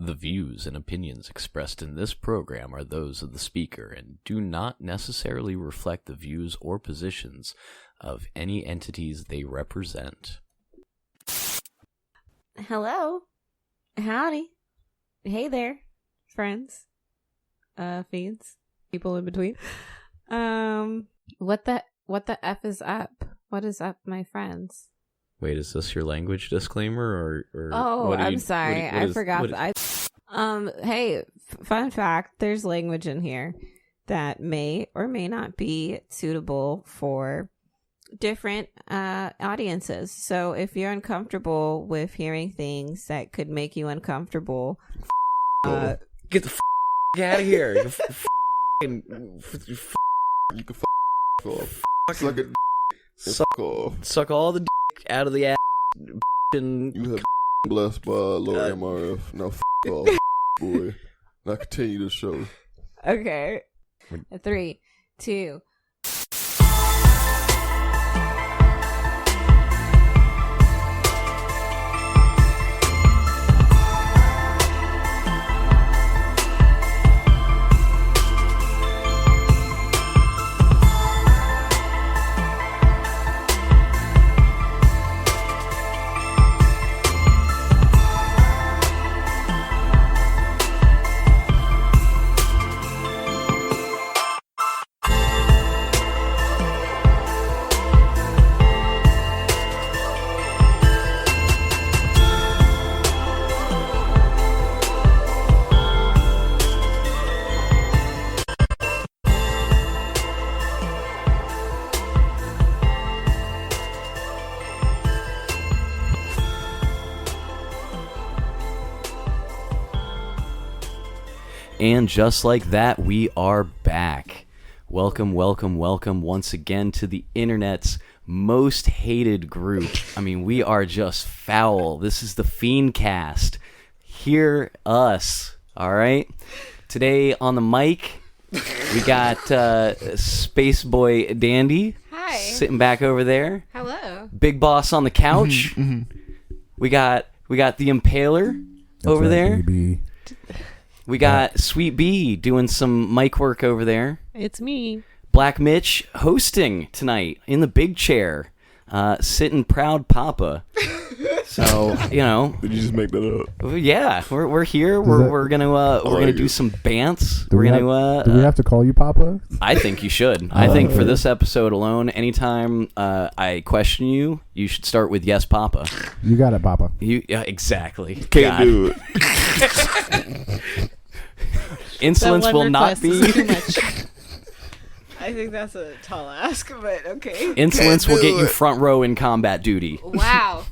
The views and opinions expressed in this program are those of the speaker and do not necessarily reflect the views or positions of any entities they represent. Hello. Howdy. Hey there, friends. Fiends. People in between. What the F is up? What is up, my friends? Wait, is this your language disclaimer or Oh, what I'm sorry. I forgot that. Hey, fun fact, there's language in here that may or may not be suitable for different audiences. So if you're uncomfortable with hearing things that could make you uncomfortable, get the out of here. You can suck it. Suck all the dick out of the ass. And You have blessed by Lord MRF. Now off, boy. Now continue the show. okay. 3, 2. And just like that, we are back. Welcome once again to the internet's most hated group. I mean, we are just foul. This is the Fiendcast. Hear us, all right? Today on the mic, we got Space Boy Dandy. Hi. Sitting back over there. Hello. Big Boss on the couch. We got the Impaler over there. Baby. We got Sweet B doing some mic work over there. It's me. Black Mitch hosting tonight in the big chair, sitting proud papa. So, you know. Did you just make that up? Yeah, we're here. We're gonna do some bants. Do we have to call you Papa? I think you should. I think for this episode alone, anytime I question you, you should start with yes, Papa. You got it, Papa. Exactly. Can't do it. Insolence will not be. Too much. I think that's a tall ask, but okay. Insolence will get you front row in combat duty. Wow.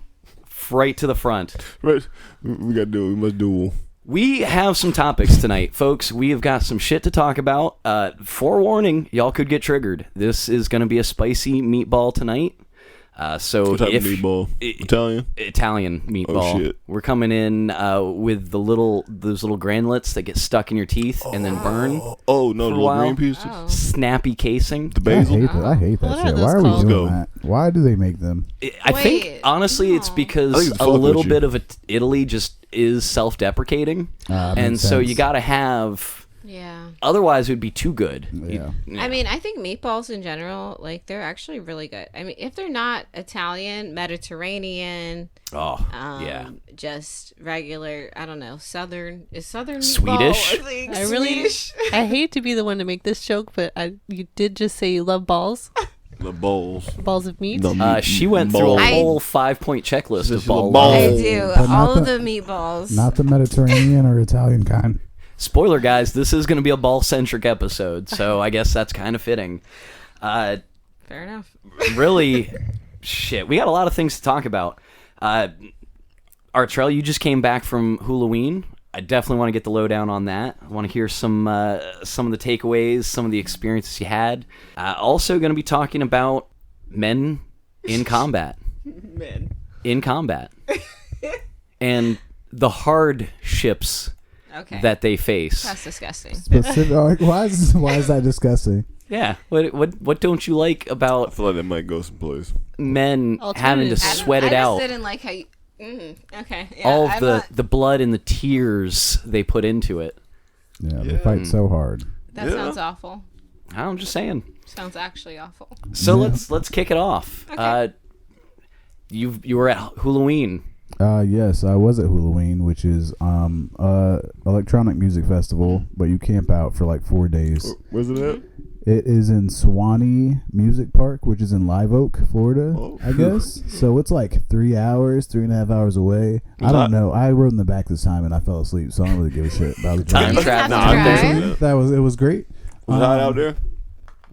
Right to the front. Right. We got to do it. We must duel. We have some topics tonight, folks. We have got some shit to talk about. Forewarning, y'all could get triggered. This is going to be a spicy meatball tonight. So What type of meatball? Italian meatball. Oh, shit. We're coming in with those little granulets that get stuck in your teeth and then burn. Oh, no, for the a while. little green pieces? Oh. Snappy casing. The basil? I hate that What are shit. those Why are we called? doing that? Why do they make them? I think, Wait, honestly, it's no. I because think it's a fucking little with bit you. of Italy just is self-deprecating. And Makes so sense. you got to have... Yeah. Otherwise, it would be too good. Yeah. I mean, I think meatballs in general, like, they're actually really good. I mean, if they're not Italian, Mediterranean, yeah. just regular, I don't know, Southern meatball Swedish? a thing? I really, Swedish? I hate to be the one to make this joke, but you did just say you love balls, The bowls. balls of meat. She went through a Balls. whole 5-point checklist of She's a ball ball. love. I do. But not All of the- the meatballs. Not the Mediterranean or Italian kind. Spoiler, guys, this is going to be a ball-centric episode, so I guess that's kind of fitting. Fair enough. Really, shit, we got a lot of things to talk about. Artrell, you just came back from Halloween. I definitely want to get the lowdown on that. I want to hear some of the takeaways, some of the experiences you had. Also going to be talking about men in combat. Men. In combat. And the hardships that they face. That's disgusting. Specific, like, why is that disgusting? Yeah. What don't you like I about feel like that might go someplace. men having to Alternatives. sweat it I out? just didn't like how Okay. Yeah, all of the blood and the tears they put into it. Yeah, they fight so hard. That sounds awful. I'm just saying. Sounds actually awful. So let's kick it off. Okay. You were at Halloween. Yes, I was at Halloween, which is electronic music festival, but you camp out for like 4 days. Where's it at? It is in Suwannee Music Park, which is in Live Oak, Florida, I guess. So it's like 3 hours, 3.5 hours away. I don't know. I rode in the back this time and I fell asleep, so I don't really give a shit about the Time drive. travel. It was great. Was it hot out there?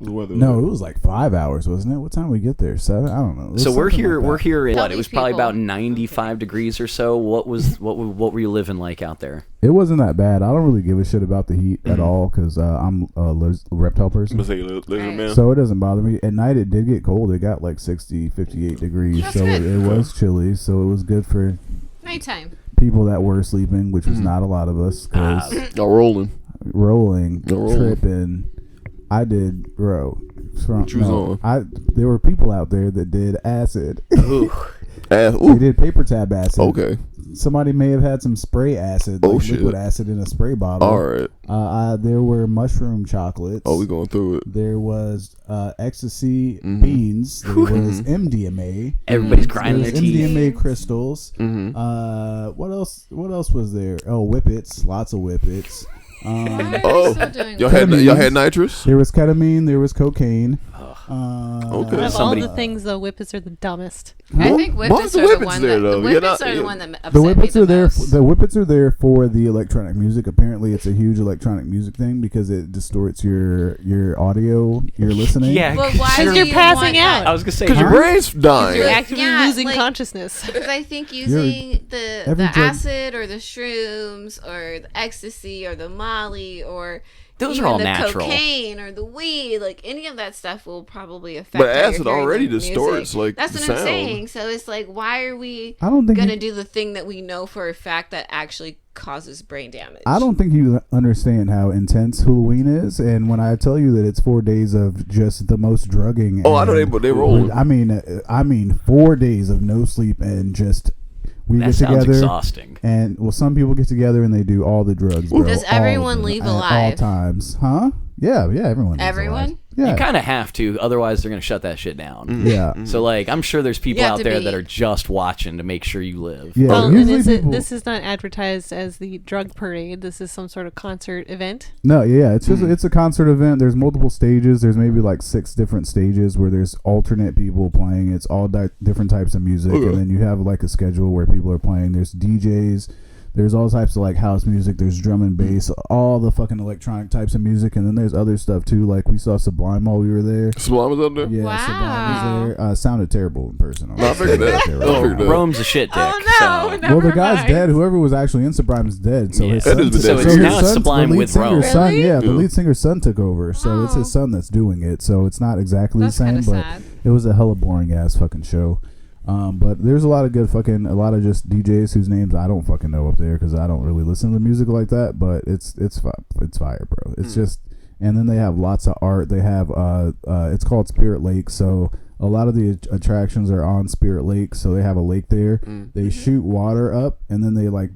The weather No, it was like 5 hours, wasn't it? What time did we get there? 7? I don't know. So we're here. Like We're here. At, Tell what? It these was probably people. about 95 degrees or so. What were you living like out there? It wasn't that bad. I don't really give a shit about the heat at all because I'm a reptile person. I'm gonna say lizard man. So it doesn't bother me. At night it did get cold. It got like 60, 58 degrees. That's so good. it was chilly. So it was good for Nighttime. people that were sleeping, which was not a lot of us. Cause Y'all rolling. rolling, Rolling. tripping. I did, bro. What you was on? There were people out there that did acid. Ooh. They did paper tab acid. Okay. Somebody may have had some spray acid, Oh, like shit. liquid acid in a spray bottle. All right. There were mushroom chocolates. Oh, we going through it. There was ecstasy beans. There was MDMA. Everybody's There grinding was their teeth. MDMA crystals. What else? What else was there? Oh, whippets. Lots of whippets. Oh, Still doing y'all well. had nitrous? There was ketamine. There was cocaine. Okay. Of Somebody- all the things, though, whippets are the dumbest. I think whippets are the one that the whippets are the one that upset The whippets me are the there. most. The whippets are there for the electronic music. Apparently, it's a huge electronic music thing because it distorts your audio. You're listening. Yeah, But why Because do you're you passing want out. I was gonna say Because your brain's dying. You're actively Yeah, losing like- consciousness. Because I think using the every drug- acid or the shrooms or the ecstasy or the Molly or Those are even all the natural. cocaine or the weed, like any of that stuff will probably affect. But how you're acid hearing already the music. distorts, like, that's the what I'm sound. saying. So it's like, why are we I don't think gonna you- do the thing that we know for a fact that actually causes brain damage? I don't think you understand how intense Halloween is, and when I tell you that it's 4 days of just the most drugging. Oh, I know and- they rolling. I mean, 4 days of no sleep and just we that get sounds together. exhausting. And some people get together and they do all the drugs. Bro, Does all everyone of them, leave at all alive? times? Huh? Yeah, everyone. leaves Everyone? alive. Yeah, You kind of have to, otherwise they're gonna shut that shit down. yeah. So like, I'm sure there's people You have out to there be- that are just watching to make sure you live. Yeah, Well, and usually people. this is not advertised as the drug parade. This is some sort of concert event. No, yeah, it's just it's a concert event. There's multiple stages. There's maybe like 6 different stages where there's alternate people playing. It's all different types of music, Okay. and then you have like a schedule where people are playing. There's DJs. There's all types of like house music. There's drum and bass, all the fucking electronic types of music, and then there's other stuff too. Like we saw Sublime while we were there. Sublime was up there? Yeah, Wow. Sublime was there. Sounded terrible in person. No, I figured that. They were I terrible. figured that. Rome's a shit dick. Oh no! so. Never Well, the guy's mind. dead. Whoever was actually in Sublime is dead. So Yeah. his That son, is the So dead it's dude. kinda his son's- Sublime the lead with singer's Rome. son, Really? yeah, the Yeah. lead singer's son took over. So it's Oh. his son that's doing it. So it's not exactly That's the same, kinda but sad. it was a hella boring ass fucking show. But there's a lot of good fucking, a lot of just DJs whose names I don't fucking know up there because I don't really listen to music like that. But it's fire, bro. It's just, and then they have lots of art. They have it's called Spirit Lake. So a lot of the attractions are on Spirit Lake. So they have a lake there. They shoot water up, and then they like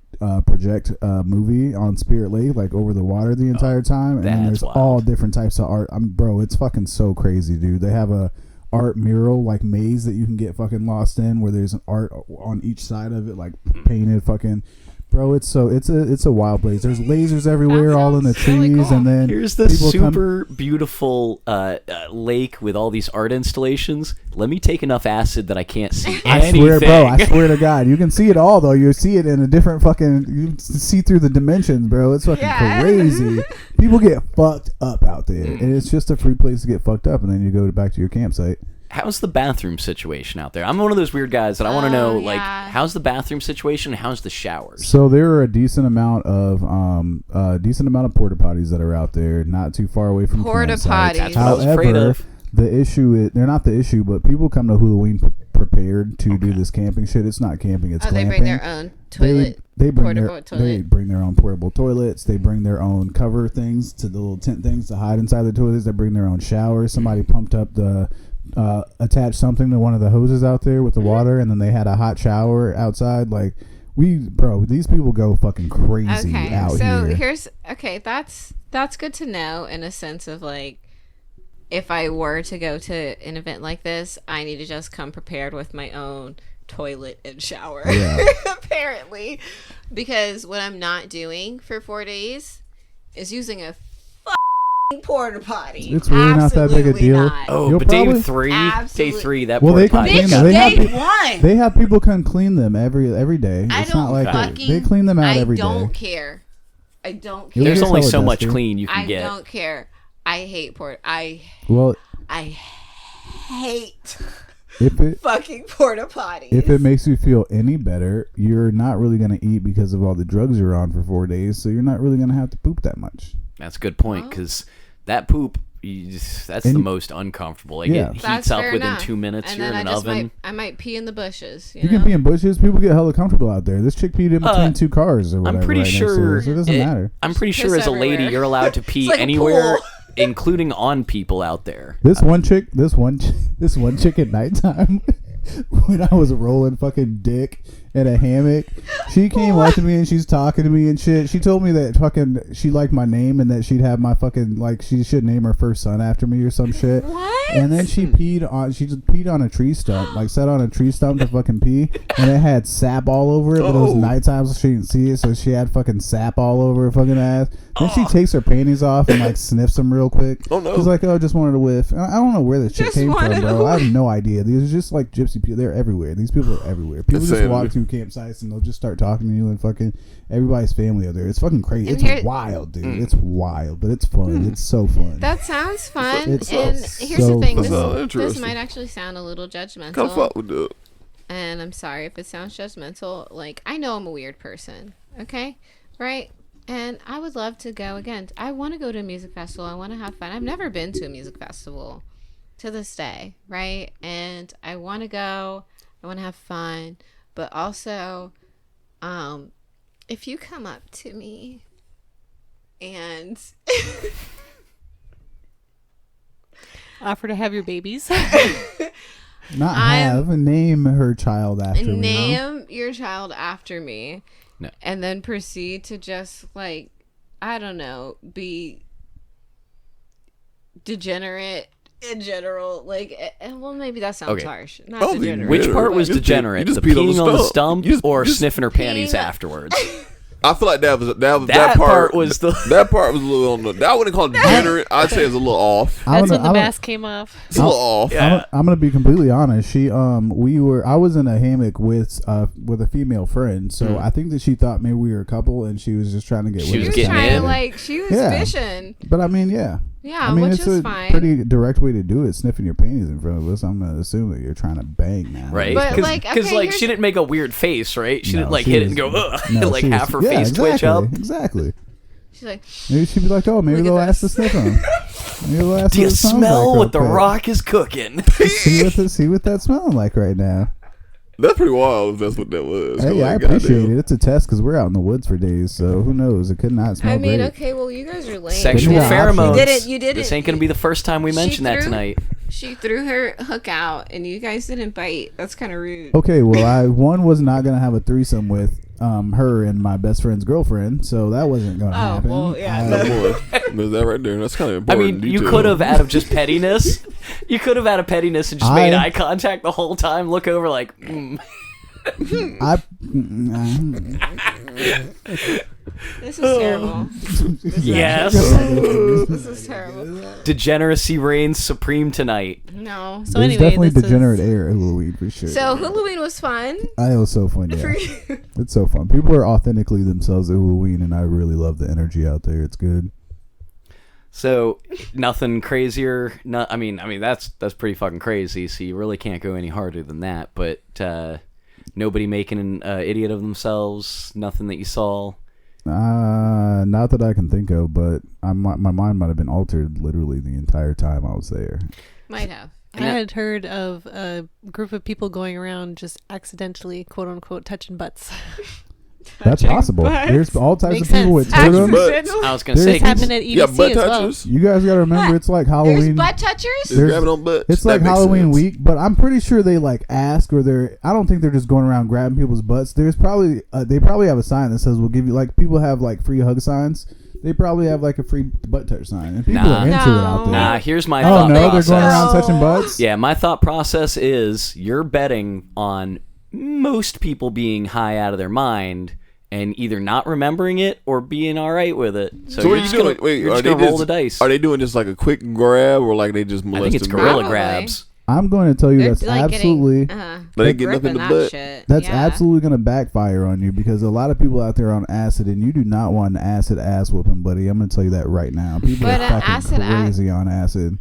project a movie on Spirit Lake, like over the water the entire time. And then that's there's wild. all different types of art. Bro, it's fucking so crazy, dude. They have a art mural like maze that you can get fucking lost in, where there's an art on each side of it, like painted fucking. Bro, it's a wild place. There's lasers everywhere, That all in the sounds really trees, cool. and then Here's the people come- super beautiful lake with all these art installations. Let me take enough acid that I can't see I anything. swear, bro. I swear to God, you can see it all though. You see it in a different fucking. You see through the dimensions, bro. It's fucking Yeah. crazy. People get fucked up out there, and it's just a free place to get fucked up, and then you go back to your campsite. How's the bathroom situation out there? I'm one of those weird guys that I want to know, like, yeah. how's the bathroom situation? How's the showers? So there are a decent amount of porta potties that are out there, not too far away from Porta campsites. potties. That's what I was afraid However, of. the issue is they're not the issue, but people come to Halloween prepared to do this camping shit. It's not camping; it's Oh, glamping. they bring their own toilet. They bring their own portable toilets. They bring their own cover things to the little tent things to hide inside the toilets. They bring their own showers. Somebody pumped up the attached something to one of the hoses out there with the water, and then they had a hot shower outside. Like these people go fucking crazy out here. That's good to know in a sense of like, if I were to go to an event like this, I need to just come prepared with my own toilet and shower. Yeah. Apparently, because what I'm not doing for 4 days is using a porta potty. It's really not that big a deal. Not. Oh, but day three, that porta potty. They have people come clean them every day. It's not like they clean them out every day. I don't care. There's only so much clean you can get. I don't care. I hate I hate fucking porta potties. If it makes you feel any better, you're not really going to eat because of all the drugs you're on for 4 days, so you're not really going to have to poop that much. That's a good point, because that poop, that's the most uncomfortable. It heats up within enough. 2 minutes. And you're in an oven. I might pee in the bushes. You can pee in bushes. People get hella comfortable out there. This chick peed in between two cars or whatever. I'm pretty sure. So it doesn't matter. I'm pretty sure as a lady, you're allowed to pee like anywhere, including on people out there. This one chick at nighttime, when I was rolling fucking dick in a hammock, she came up to me and she's talking to me and shit. She told me that fucking she liked my name and that she'd have my fucking, like, she should name her first son after me or some shit. What? And then she just peed on a tree stump, like sat on a tree stump to fucking pee, and it had sap all over it, but it was nighttime so she didn't see it, so she had fucking sap all over her fucking ass. Then she takes her panties off and like sniffs them real quick. Oh no. She's like, just wanted to whiff. And I don't know where this shit came from, bro. I have no idea. These are just like gypsy people. They're everywhere. These people are everywhere. People just walk through campsites and they'll just start talking to you and fucking everybody's family out there. It's fucking crazy. It's wild, dude. It's wild, but it's fun. It's so fun. That sounds fun. Here's the thing. This might actually sound a little judgmental. Come fuck with it. And I'm sorry if it sounds judgmental. Like, I know I'm a weird person. Okay? Right? And I would love to go again. I want to go to a music festival. I want to have fun. I've never been to a music festival to this day, right? And I want to go. I want to have fun. But also, if you come up to me and offer to have your babies. Name her child after me. Name your child after me. No. And then proceed to just, like, I don't know, be degenerate in general. Like, well, maybe that sounds harsh. Not degenerate. Which part was degenerate? The peeing on the stump or sniffing her panties afterwards? I feel like that part was a little on the. That wouldn't call it degenerate. I'd say it's a little off. That's when the mask came off. It's a little off. Yeah. I'm gonna be completely honest. I was in a hammock with a female friend, so I think that she thought maybe we were a couple, and she was just trying to get. She was fishing. But I mean, yeah. Yeah, which it's is a fine. Pretty direct way to do it. Sniffing your panties in front of us. I'm gonna assume that you're trying to bang now, right? Because she didn't make a weird face, right? She didn't hit it and go, ugh, like half her face twitch up. Exactly. She's like, maybe she'd be like, maybe they'll ask to sniff them. Do you smell what the rock is cooking? see what that's smelling like right now. That's pretty wild if that's what that was. Hey, I appreciate it. It's a test because we're out in the woods for days, so who knows? It could not smell great. Okay, well, you guys are lame. Sexual pheromones. You did it. This ain't going to be the first time we mention that tonight. She threw her hook out, and you guys didn't bite. That's kind of rude. Okay, well, I was not going to have a threesome with her and my best friend's girlfriend, so that wasn't going to happen. Well, yeah. There's that right there. That's kind of important. I mean, you could have, out of just pettiness, and just made eye contact the whole time, look over like, This is terrible. Yes. This is terrible. Degeneracy reigns supreme tonight. No. So anyway, definitely degenerate air at Halloween for sure. So Halloween was fun. It was so fun. Yeah. It's so fun. People are authentically themselves at Halloween, and I really love the energy out there. It's good. So nothing crazier. I mean that's pretty fucking crazy. So you really can't go any harder than that. But nobody making an idiot of themselves. Nothing that you saw. Not that I can think of, but my mind might have been altered literally the entire time I was there. Might have. I had heard of a group of people going around just accidentally, quote unquote, touching butts. That's possible. There's all types Makes of people with sense. totems. But I was gonna say, This happened at EDC butt as well. touchers. You guys gotta remember, it's like There's Halloween. butt touchers. Just grabbing on butts. It's That like makes Halloween sense. week, but I'm pretty sure they like ask or they're. I don't think they're just going around grabbing people's butts. There's probably they probably have a sign that says we'll give you, like people have like free hug signs. They probably have like a free butt touch sign, and people Nah. are into it out there. nah. Here's my Oh thought no, they're process. going around touching butts. Yeah, my thought process is you're betting on most people being high out of their mind and either not remembering it or being all right with it. So, So what you're are you just doing? gonna, Wait, you're are just they gonna roll just the dice. Are they doing just like a quick grab or like they just I molesting? think it's gorilla Probably. grabs. I'm going to tell you They're that's like absolutely They ain't getting up in gripping the that butt. shit. that's Yeah. absolutely going to backfire on you because a lot of people out there are on acid, and you do not want an acid ass whooping, buddy. I'm going to tell you that right now. People But are an fucking acid crazy on acid.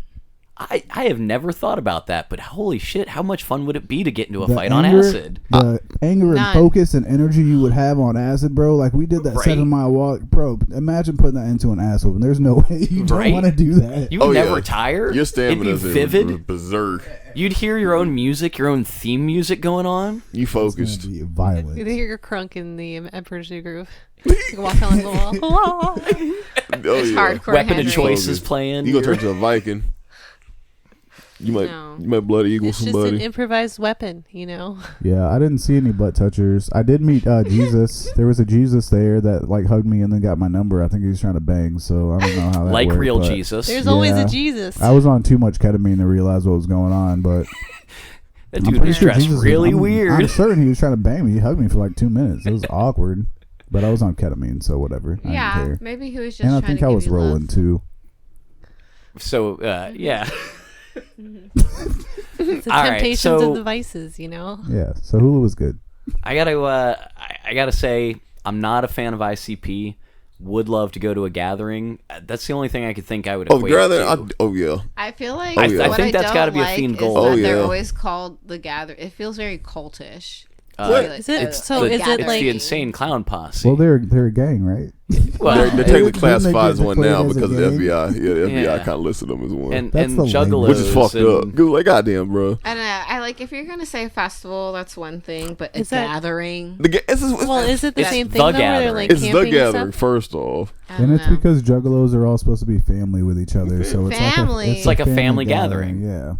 I have never thought about that, but holy shit, how much fun would it be to get into a The fight on anger- acid? The anger and None. focus and energy you would have on acid, bro. Like we did that Right. 7 mile walk, bro. Imagine putting that into an ass whooping. There's no way you don't Right? want to do that. You would Oh, never yeah. tire. Your It'd be stamina's vivid. berserk. You'd hear your own music, your own theme music going on. You It's gonna focused. be You violent. hear your crunk in the Emperor's New Groove. You can walk down the wall. Oh It's yeah. hardcore. Weapon of Henry. choice is Focused. playing. You gonna turn into a Viking. You No. might bloody eagle It's just an somebody. improvised weapon, you know. Yeah, I didn't see any butt touchers. I did meet Jesus. There was a Jesus there that like hugged me and then got my number. I think he was trying to bang, so I don't know how that Like worked, real but Jesus. There's always Yeah. a Jesus. I was on too much ketamine to realize what was going on, but That I'm dude pretty was sure dressed Jesus was- really I'm weird. certain he was trying to bang me. He hugged me for like 2 minutes. It was awkward, but I was on ketamine, so whatever. I Yeah, didn't care. maybe he was just And I trying think to I give was you rolling love. too. So, yeah. It's the All right, temptations so- and the vices, you know. Yeah, so Hulu was good. I gotta say, I'm not a fan of ICP. Would love to go to a gathering. That's the only thing I could think I would Oh, equate gather. to. Oh yeah. I feel like Oh, yeah. I what think that's don't gotta be a like themed is goal. that Oh, they're yeah. always called the gather. It feels very cultish. What? Is it- It's so the, is it it's like- the insane clown posse? Well, they're a gang, right? Well, They're technically Didn't they classified get as one declared now as a because of the gang? FBI. Yeah, the FBI Yeah. kind of listed them as one, and That's the juggalos, which is fucked and- up. Cause like, goddamn, bro. I don't know. I like if you're gonna say festival, that's one thing, but a Is that- gathering. Well, is it the It's same the thing though, where they're gathering. like It's the camping and gathering. stuff? First off, I And don't it's know. because juggalos are all supposed to be family with each other, so it's Family. like It's like a family gathering. Yeah.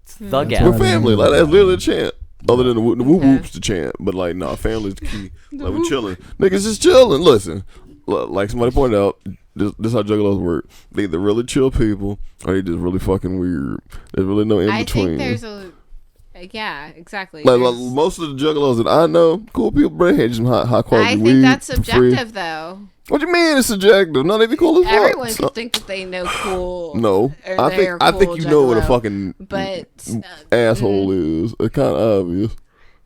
It's the That's gathering. we're what I family. mean. Like that's literally the chant. Other than the whoop Okay. whoops, the chant. But like, nah, family's the key. Like we chilling, niggas just chilling. Listen, like somebody pointed out, this how juggalos work. They either really chill people or they just really fucking weird. There's really no in I between. think there's a. Yeah, exactly. Like There's- most of the juggalos that I know, cool people, bring here just some high quality I weed. think that's for free. subjective, though. What you mean it's subjective? No, they be cool as fuck. Everyone So- could think that they know cool. no, or I they're think cool you know what a juggalo. fucking But asshole is. It's kind of obvious.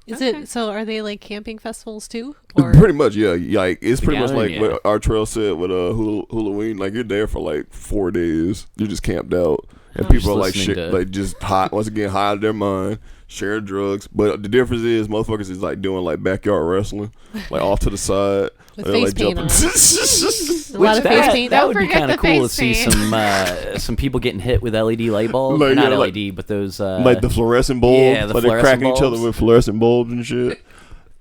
Is Okay. it so? Are they like camping festivals too? Or Pretty much, yeah. Like it's pretty much gathering, like yeah. what our trail said with Halloween. Like you're there for like 4 days. You're just camped out, and I'm people are just like listening shit, to- like just high once again high out of their mind, sharing drugs. But the difference is, motherfuckers is like doing like backyard wrestling, like off to the side. With They're, face like paint jumping. a lot of face that, paint? that Don't would be forget kind of the cool to see face paint. some people getting hit with LED light bulbs. Like, Or not yeah, like- LED, but those Like the fluorescent bulbs, Yeah, the like they're fluorescent cracking each other bulbs. with fluorescent bulbs and shit.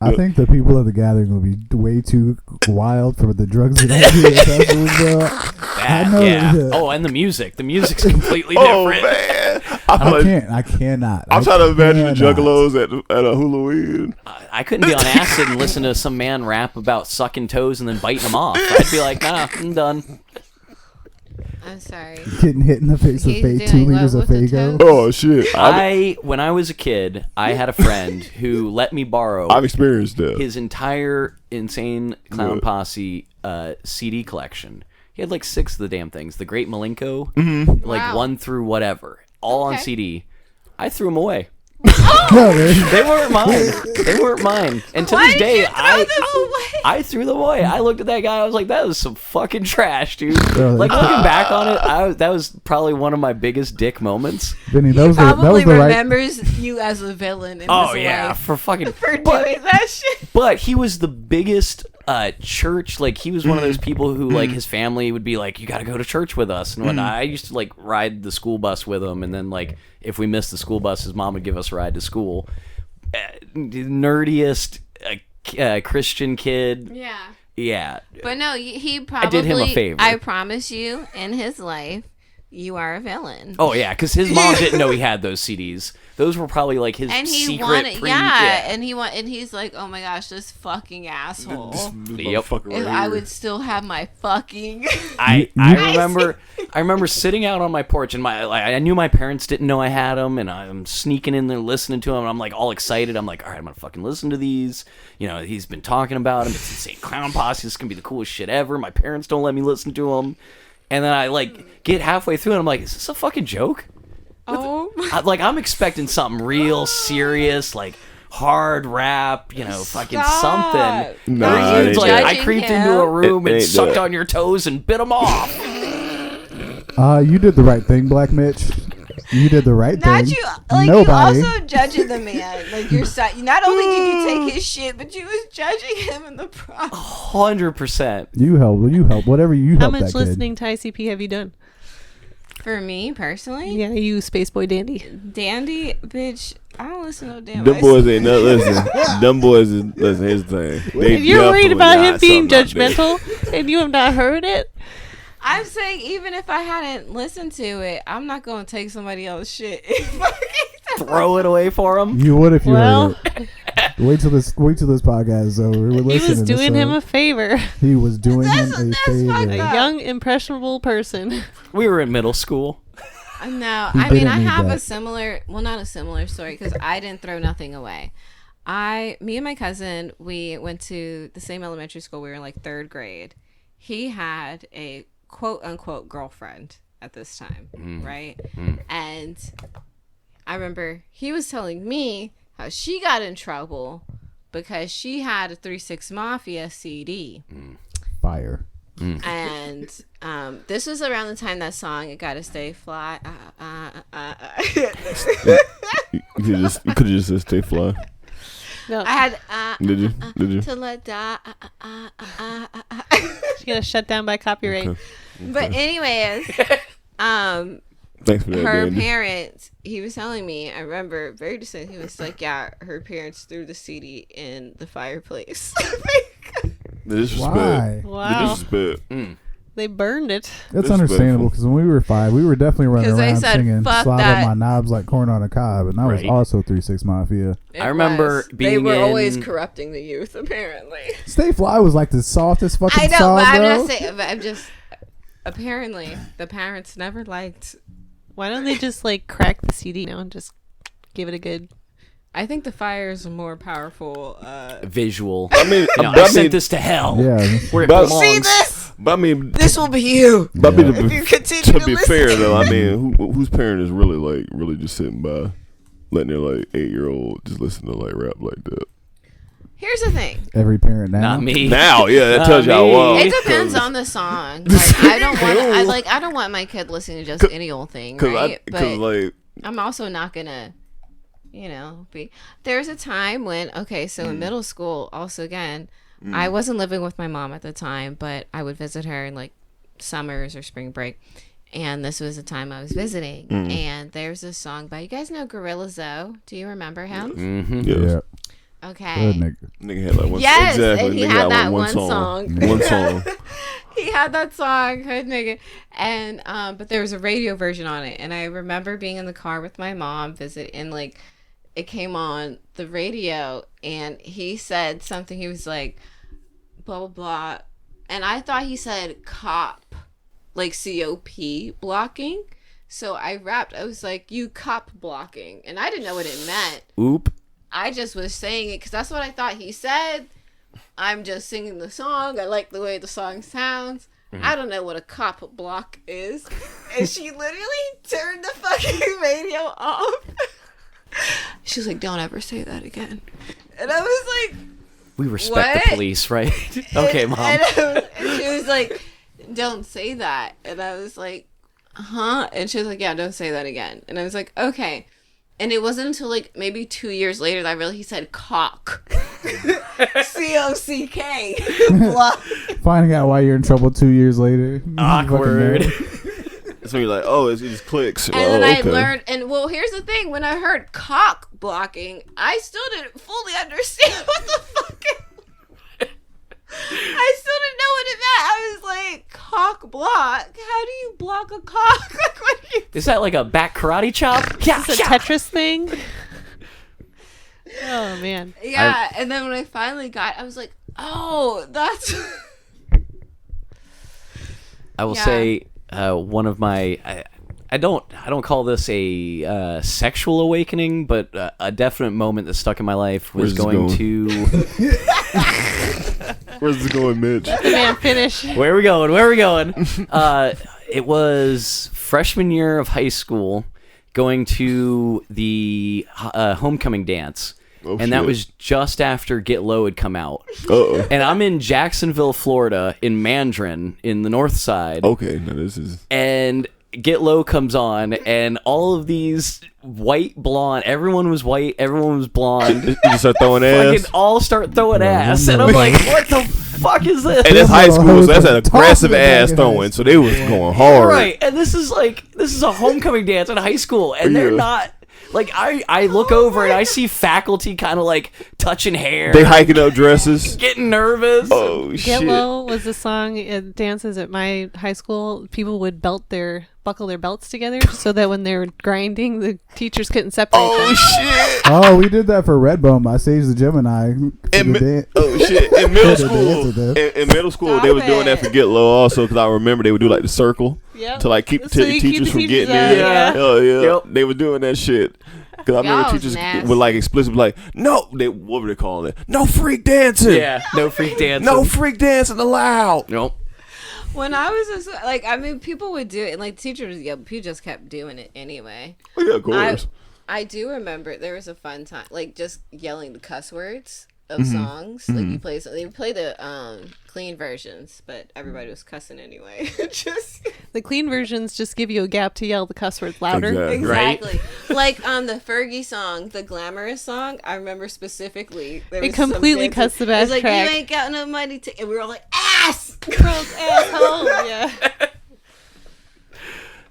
I think the people at the gathering will be way too wild for the drugs that I do. Festivals, bro. that, I know, yeah. yeah. Oh, and the music's completely Oh different. man, I cannot. I'm trying to imagine the cannot. juggalos at a Halloween. I couldn't be on acid and listen to some man rap about sucking toes and then biting them off. I'd be like, nah, I'm done. I'm sorry. Getting hit in the face with He's 2 doing liters what of with the Fago. toes? Oh shit, When I was a kid, I had a friend who let me borrow I've experienced that. his entire Insane Clown What? Posse CD collection. He had like 6 of the damn things. The Great Malenko, like Wow. 1 through whatever, all on Okay. CD. I threw them away. No, man. They weren't mine. They weren't mine. And to Why this did day, you throw them away? I threw them away. I looked at that guy. I was like, that was some fucking trash, dude. Bro, Like looking back on it, that was probably one of my biggest dick moments. Vinny, He that was probably the right. remembers you as a villain in Oh his yeah, life for fucking for doing that shit. But he was the biggest church. Like he was one of those people who like his family would be like, you got to go to church with us and whatnot. I used to like ride the school bus with him, and then like if we missed the school bus, his mom would give us a ride to school. Nerdiest Christian kid. Yeah. Yeah. But no, he probably. I did him a favor. I promise you, in his life, you are a villain. Oh yeah, because his mom didn't know he had those CDs. Those were probably like his and he secret. wanted, and he's like, oh my gosh, this fucking asshole. This Yep. motherfucker right If I here. would still have my fucking. I remember sitting out on my porch, and I knew my parents didn't know I had them, and I'm sneaking in there listening to them, and I'm like all excited. I'm like, all right, I'm gonna fucking listen to these. You know, he's been talking about him. It's Insane Clown Posse. This is gonna be the coolest shit ever. My parents don't let me listen to them, and then I like get halfway through, and I'm like, is this a fucking joke? Oh. I'm expecting something real serious, like hard rap, you know, fucking Stop. something. Nah, Dude's it like, ain't I that. creeped into a room It and ain't sucked that. on your toes and bit them off. You did the right thing, Black Mitch. You did the right Not thing. you, like Nobody. you also judging the man. Like you're not only did you take his shit, but you was judging him in the process. 100%. You help. Whatever you How help much that kid. listening to ICP have you done? For me personally, Yeah, you Spaceboy Dandy. Dandy, bitch, I don't listen to no damn. Them boys ain't nothing. Listen, them boys is listen. Here's the thing. They If you're worried definitely about him got being something out there. judgmental and you have not heard it, I'm saying even if I hadn't listened to it, I'm not gonna take somebody else's shit. Throw it away for him. You would if you well, heard it. Wait till this podcast is over. We're he listening was to doing this, him a favor. He was doing him That's a fucked favor. A up. young, impressionable person. We were in middle school. No, He I mean didn't I need have that. a similar, well, not a similar story because I didn't throw nothing away. Me and my cousin, we went to the same elementary school. We were in like 3rd grade. He had a quote unquote girlfriend at this time, right? And I remember he was telling me how she got in trouble because she had a 3-6 Mafia CD. Fire. And this was around the time that song "It Gotta Stay Fly." You could have just said stay fly. No, I had Did you? to let die. she's gonna shut down by copyright. Okay. But anyways, Thanks for that, her Dandy. parents. He was telling me. I remember very distinctly. He was like, "Yeah, her parents threw the CD in the fireplace." The disrespect. Why? The Wow, disrespect. they burned it. That's Disrespectful. understandable because when we were 5, we were definitely running 'Cause they around said, singing "Fuck "Slob that." on my knobs like corn on a cob," and that was Right. also 3-6 Mafia. It I remember was. They being were always in- corrupting the youth, apparently. "Stay Fly" was like the softest fucking I know, song, but I'm bro. not saying. But I'm just. Apparently, the parents never liked. Why don't they just like crack the CD now and just give it a good? I think the fire is a more powerful. Visual. I mean, You know, but I I sent mean, this to hell. Yeah. Where it But- belongs. See this? but I mean, This will be you. but I mean, If you continue to to be listen. fair though, I mean, whose parent is really just sitting by, letting their like 8-year-old just listen to like rap like that? Here's the thing. Every parent now. Not me. Now, yeah, that Not tells you how me. well. It depends on the song. Like, I don't want my kid listening to just any old thing, right? Because like, I'm also not gonna, be. There's a time when, so in middle school, also again, I wasn't living with my mom at the time, but I would visit her in like summers or spring break. And this was the time I was visiting. And there's a song by, you guys know Gorilla Zoe? Do you remember him? Mm-hmm. yes. Yeah. Okay. Good nigga. Nigga had like one. Yes, exactly. and he Nigga had that like one song. One song. He had that song, Hood Nigga, and but there was a radio version on it, and I remember being in the car with my mom and like it came on the radio, and he said something. He was like, blah blah blah, and I thought he said cop, like COP blocking. So I rapped. I was like, you cop blocking, and I didn't know what it meant. Oop. I just was saying it because that's what I thought he said. I'm just singing the song. I like the way the song sounds. I don't know what a cop block is. And she literally turned the fucking radio off. She was like, don't ever say that again. And I was like, We respect What? the police, right? Okay, Mom. And she was like, don't say that. And I was like, huh? And she was like, yeah, don't say that again. And I was like, okay. And it wasn't until like maybe 2 years later that I realized he said cock. COCK. Block. Finding out why you're in trouble 2 years later. Awkward. So you're like, oh, it just clicks. And oh, then I okay. learned, and well, here's the thing. When I heard cock blocking, I still didn't fully understand what the fuck it I still didn't know what it meant. I was like, cocKblocked. How do you block a cock? Like, what do you... Is that like a back karate chop? Yeah, Is this a Tetris thing? Oh man. Yeah, and then when I finally got, I was like, oh, that's. I will say one of my I don't call this a sexual awakening, but a definite moment that stuck in my life was Where's this going, Mitch? The man finish. Where are we going? It was freshman year of high school, going to the homecoming dance. Oh, and that shit. was just after Get Low had come out. Uh-oh. And I'm in Jacksonville, Florida, in Mandarin, in the north side. Okay, now this is... And Get Low comes on, and all of these white, blonde, everyone was white, everyone was blonde. You just start throwing ass? Fucking all start throwing ass. And I'm like, what the fuck is this? And it's high school, so that's an aggressive Talking ass about throwing, so they was going hard. Right, and this is a homecoming dance in high school, and they're Yeah. not... Like, I look over and I see faculty kind of like touching hair. They hiking up dresses. Getting nervous. Oh, Get shit. Low was the song at dances at my high school. People would buckle their belts together so that when they were grinding, the teachers couldn't separate Oh, them. shit. Oh, we did that for Redbone by Sage the Gemini. Oh, shit. In middle The school, dance of in middle school, Stop they was doing that it. for Get Low also, because I remember they would do like the circle Yep. to like keep So you keep teachers the from teachers getting out, in. yeah. Oh, yeah. Yep. They were doing that shit. Because I remember Y'all was teachers nasty. would like explicitly be like, no, what were they calling it? No freak dancing. Yeah, no freak dancing. No freak dancing allowed. Nope. When I was like, I mean, people would do it, and like teachers, yeah, but people just kept doing it anyway. Oh, yeah, of course. I do remember there was a fun time, like just yelling the cuss words of songs. Like you play, they play the clean versions, but everybody was cussing anyway. Just The clean versions just give you a gap to yell the cuss words louder. exactly like the Fergie song, the glamorous song. I remember specifically. There It was some completely dancing- cuts the It was like, backtrack. you ain't got no money to, and we were all like, ass. Girls, asshole. Yeah.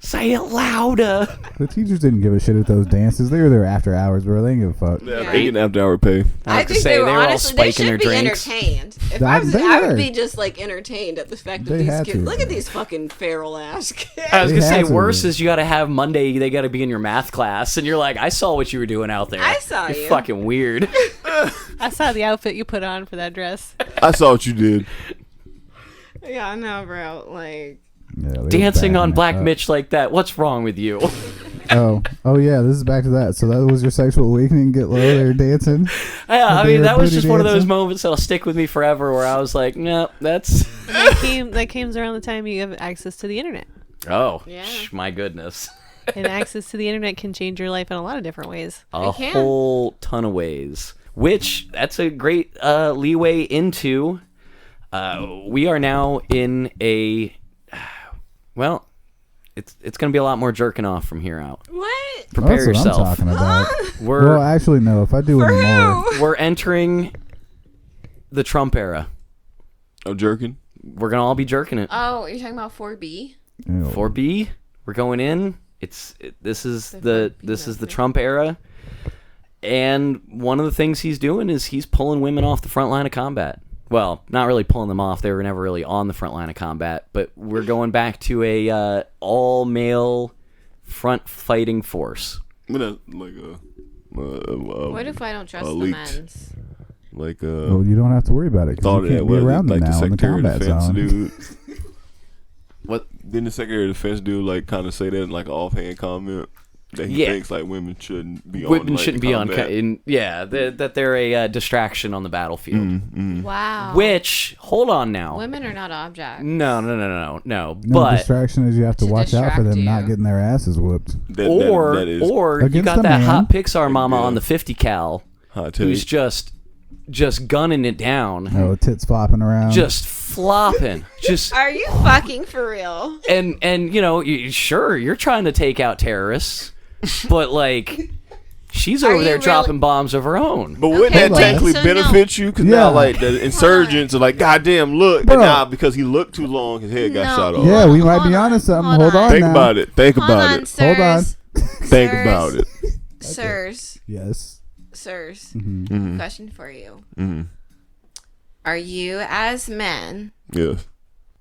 Say it louder. The teachers didn't give a shit at those dances. They were there after hours, bro. They didn't give a fuck. Yeah, Yeah. they getting after hour pay. I have to think say, they were all honestly, they spiking should their be drinks. entertained. If They I were. would be just like entertained at the fact that They these had kids. to, Look at bro. these fucking feral ass kids. I was They gonna say, had to. worse is you got to have Monday. They got to be in your math class, and you're like, I saw what you were doing out there. I saw You're you. fucking weird. I saw the outfit you put on for that dress. I saw what you did. Yeah, I know, bro. Like, Yeah, they were Dancing on backing it Black up. Mitch like that. What's wrong with you? Oh yeah. This is back to that. So that was your sexual awakening. Get Low. They were dancing. Yeah, I They mean, were that was booty just one of those dancing. moments that'll stick with me forever. Where I was like, no, that's. That came around the time you have access to the internet. Oh, Yeah. my goodness. And access to the internet can change your life in a lot of different ways. A It can. whole ton of ways. Which, that's a great leeway into. We are now in a. Well, it's going to be a lot more jerking off from here out. what? Prepare That's what yourself. I'm talking about. We're Well, actually, no. If I do For any more, who? we're entering the Trump era. I'm jerking. We're gonna all be jerking it. Oh, you're talking about 4B? ew. 4B, we're going in. This is the 4B Trump era, and one of the things he's doing is he's pulling women off the front line of combat. Well, not really pulling them off; they were never really on the front line of combat. But we're going back to a all male front fighting force. I mean, that's like What if I don't trust the leaked. men's? like Well, you don't have to worry about it thought because you of can't that. be What, around them like the now in the Secretary of combat Defense zone. dude. What? Didn't the Secretary of Defense dude like kind of say that in like an offhand comment that he Yeah. thinks like women shouldn't be on Women like, shouldn't be on. combat. That they're a distraction on the battlefield. Mm-hmm. Wow. Which, hold on now. Women are not objects. No. No, But distraction is you have to To watch out for distract them not you. getting their asses whooped. or that is you Against got the that man. hot Pixar mama Yeah. on the 50 cal hot take. who's just gunning it down, Oh, tits flopping around. just flopping, just Are you fucking for real? and you know, sure you're trying to take out terrorists, but like she's Are over there you dropping bombs of her own. But wouldn't Okay, that wait, technically so benefit you? Because Yeah. now, like, the insurgents are like, goddamn, look. Bro. And now, because he looked too long, his head got No. shot off. yeah, we Hold might be on, onto something. hold Hold on. on Think now. about it. Think Hold about on, it. sirs. Hold on. Think Sirs. about it. Sirs. Yes. Sirs. Mm-hmm. Question for you. Mm-hmm. are you as men Yes.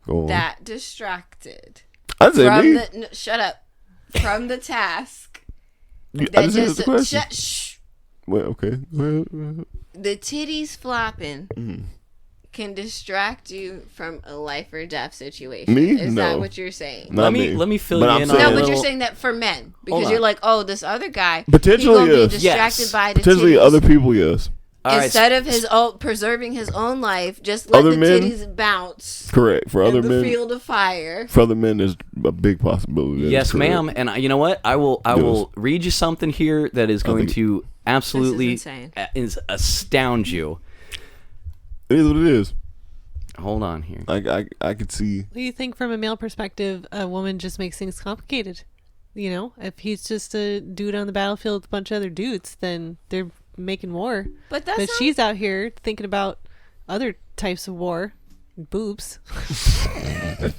Go on. that distracted I said from me. the shut up from the task I that just answered the question. shh, Well, okay. Go ahead. the titties flopping Mhm. can distract you from a life or death situation. Me? Is No. that what you're saying? Not let me fill But you I'm in saying- on No, a but little, you're saying that for men Hold because on. you're like, oh, this other guy, Potentially, he gonna yes. be distracted Yes. by the Potentially, titties. other people, yes. all right, Instead of his own preserving his own life, just let Other the men? titties bounce Correct. For other in the men, field of fire. for other men, there's a big possibility. That yes, is correct. ma'am. And you know what? I will read you something here that is going think- to absolutely This is insane. astound you. It is what it is. Hold on here. I could see. What do you think from a male perspective? A woman just makes things complicated. You know, if he's just a dude on the battlefield with a bunch of other dudes, then they're making war. But that's But not- she's out here thinking about other types of war, boobs.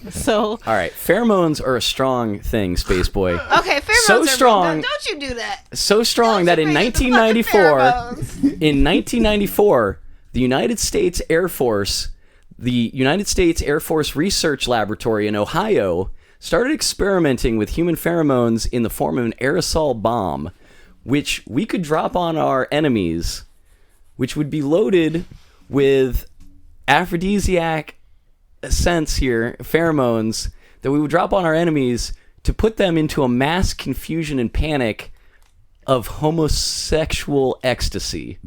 So All right, pheromones are a strong thing, Space Boy. okay. Pheromones So are strong. Real. Don't you do that? So strong that in Don't you bring the 1994, fucking pheromones. in 1994, the United States Air Force, the United States Air Force Research Laboratory in Ohio, started experimenting with human pheromones in the form of an aerosol bomb, which we could drop on our enemies, which would be loaded with aphrodisiac scents here, pheromones, that we would drop on our enemies to put them into a mass confusion and panic of homosexual ecstasy.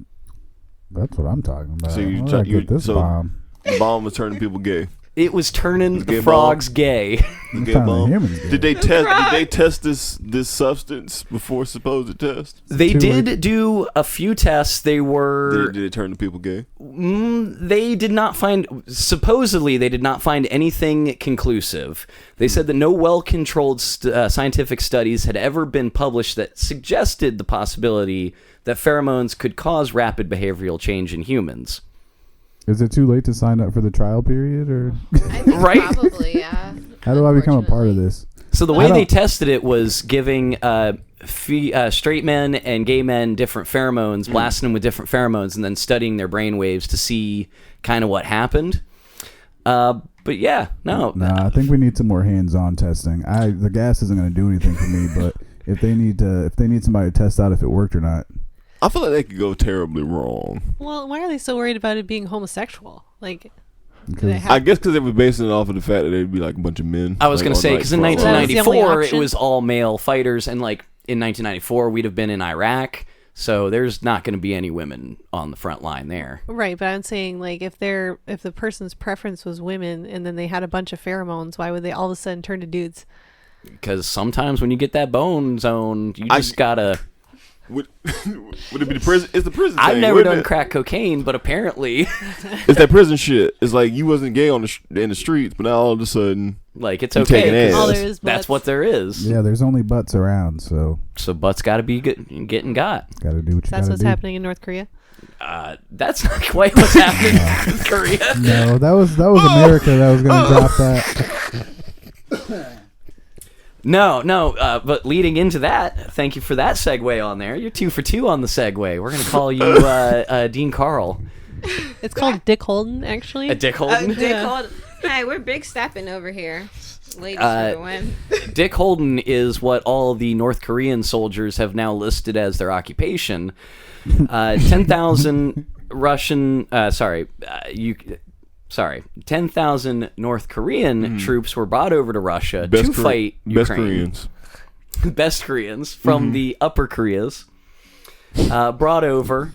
That's what I'm talking about. So you Where try- did I get you- this so- bomb? The bomb was turning people gay. It was turning gay the frogs gay. The gay Turning bomb. humans gay. Did they test? Did they test this substance before supposed test? They Too did late. do a few tests. They were Did it turn the people gay? they did not find, supposedly they did not find anything conclusive. They said that no well-controlled scientific studies had ever been published that suggested the possibility that pheromones could cause rapid behavioral change in humans. Is it too late to sign up for the trial period, or I think Right? Probably, yeah. how do I become a part of this? So the I way they don't- tested it was giving straight men and gay men different pheromones, blasting them with different pheromones, and then studying their brain waves to see kind of what happened. But yeah, no. Nah, I think we need some more hands-on testing. The gas isn't going to do anything for me, but if they need somebody to test out if it worked or not. I feel like they could go terribly wrong. well, why are they so worried about it being homosexual? Like, Because I guess because they were basing it off of the fact that they'd be like a bunch of men. I was like, going to on, say, like, because in front lines. That was the only 1994, it option? was all male fighters, and like in 1994, we'd have been in Iraq, so there's not going to be any women on the front line there. right? But I'm saying, like, if the person's preference was women and then they had a bunch of pheromones, why would they all of a sudden turn to dudes? Because sometimes when you get that bone zone, you just gotta. Would it be the prison? It's the prison. I've thing, never wouldn't done it? crack cocaine, but apparently, It's that prison shit. It's like you wasn't gay on in the streets, but now all of a sudden, like, it's You okay. taking 'cause ass. All there is that's butts. what there is. yeah, there's only butts around, so So butts got to be getting got. got to do what you got That's to what's do. happening in North Korea. That's not quite what's happening in Korea. No, that was America that was going to drop that. No, but leading into that, thank you for that segue on there. You're 2 for 2 on the segue. We're going to call you Dean Carl. It's called Dick Holden, actually. A Dick Holden? Dick Yeah. Holden. Hey, we're big stepping over here. Ladies Uh, for the win. Dick Holden is what all the North Korean soldiers have now listed as their occupation. 10,000 Russian, 10,000 North Korean troops were brought over to Russia to fight Ukraine. Best Koreans. Best Koreans from the Upper Koreas, brought over,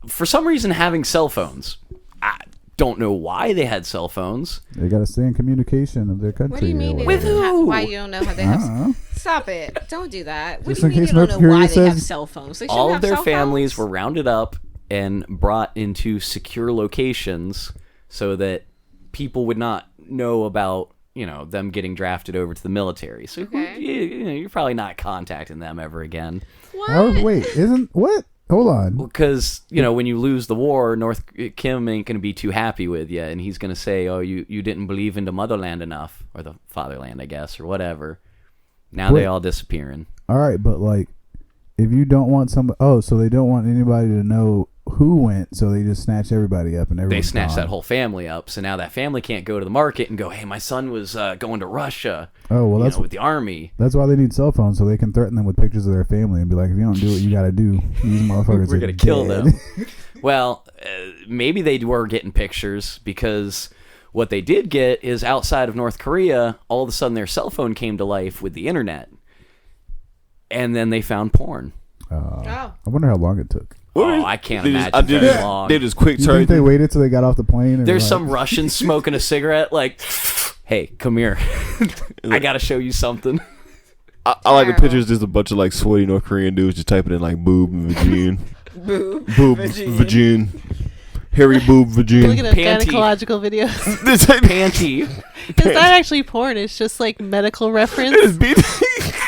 for some reason having cell phones. I don't know why they had cell phones. They got to stay in communication of their country. What do you mean? or they With don't whatever. have- who? Why you don't know how they I have? don't know. Stop it! Don't do that. What Just do you in mean case you don't North know why Korea they have says- cell phones? They All shouldn't of have their cell families phones. were rounded up and brought into secure locations so that people would not know about, them getting drafted over to the military. So Okay. you're probably not contacting them ever again. Oh, wait, what? Hold on. Because, when you lose the war, Kim ain't going to be too happy with you, and he's going to say, oh, you didn't believe in the motherland enough, or the fatherland, I guess, or whatever. Now Wait. they all disappearing. All right, but like, if you don't want so they don't want anybody to know who went, so they just snatched everybody up and everybody. They snatched that whole family up, so now that family can't go to the market and go, "Hey, my son was going to Russia." Oh well, that's with the army. That's why they need cell phones, so they can threaten them with pictures of their family and be like, "If you don't do what you got to do, these motherfuckers We're are gonna kill dead." them. Well, maybe they were getting pictures because what they did get is outside of North Korea, all of a sudden their cell phone came to life with the internet, and then they found porn. I wonder how long it took. I can't imagine very long. They just quick You turn. think they waited till they got off the plane? And There's like, some Russian smoking a cigarette, like, "Hey, come here. I gotta show you something." I like the pictures. There's a bunch of like sweaty North Korean dudes just typing in like boob and vagine. boob, vagine. Hairy boob, vagine. Look at Panty. gynecological videos. Panty. It's not actually porn. It's just like medical reference.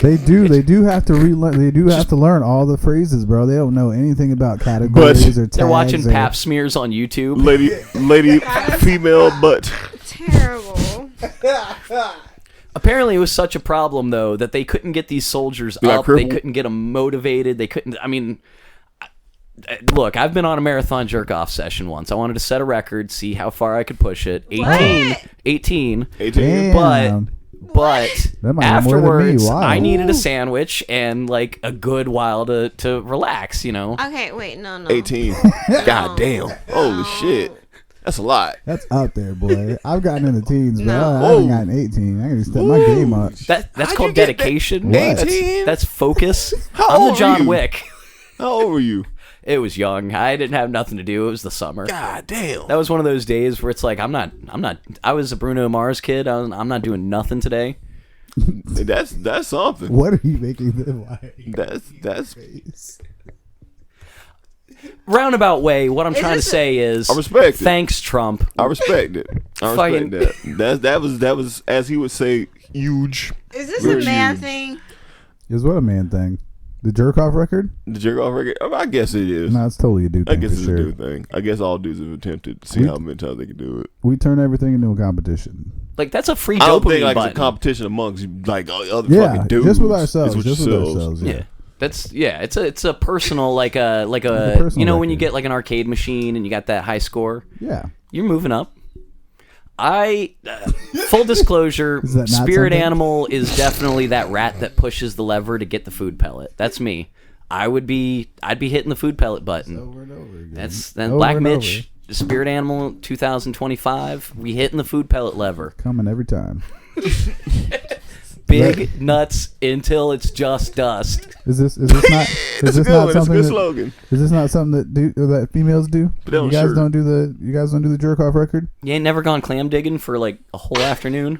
They do have to relearn. They do have to learn all the phrases, bro. They don't know anything about categories or tags. They're watching or, pap smears on YouTube. lady, female butt. Terrible. Apparently, it was such a problem, though, that they couldn't get these soldiers up. They couldn't get them motivated. They couldn't. I mean, look, I've been on a marathon jerk-off session once. I wanted to set a record, see how far I could push it. 18. Damn. But That might be more than me. afterwards, Wow. I needed a sandwich and like a good while to relax, you know? Okay, wait, no. 18. God damn. Holy shit. That's a lot. That's out there, boy. I've gotten in the teens, bro. No. I haven't gotten 18. I gotta step my game up. That's called dedication. What? That's focus. How I'm old the John are you? Wick. How old were you? It was young. I didn't have nothing to do. It was the summer. God damn. That was one of those days where it's like I'm not. I was a Bruno Mars kid. I'm not doing nothing today. That's something. What are you making them like? That's Roundabout way. What I'm trying to say is, I respect it. Thanks, Trump. I respect it. I Fucking- respect that. That was as he would say, huge. Is this Very a man huge. thing? Is what a man thing. The jerk off record? The jerk off record. I guess it is. No, it's totally a dude I thing guess for it's sure. a dude thing. I guess all dudes have attempted to see how many times they can do it. We turn everything into a competition. Like that's a free I don't think dopamine like button. it's a competition amongst like other Yeah, fucking dudes. just with ourselves. It's with Just with yourselves. ourselves. Yeah. Yeah. It's a personal like a personal you know when you record. get like an arcade machine and you got that high score. Yeah. You're moving up. Full disclosure, Is that not spirit something? animal is definitely that rat that pushes the lever to get the food pellet. That's me. I'd be hitting the food pellet button. Over and over again. That's then Over Black and Mitch, the spirit animal 2025. We hitting the food pellet lever. Coming every time. Big nuts until it's just dust. Is this not That's a good one. That's a something good that, slogan. is this not something that females do? Put it on You guys shirt. don't do the jerk off record? You ain't never gone clam digging for like a whole afternoon?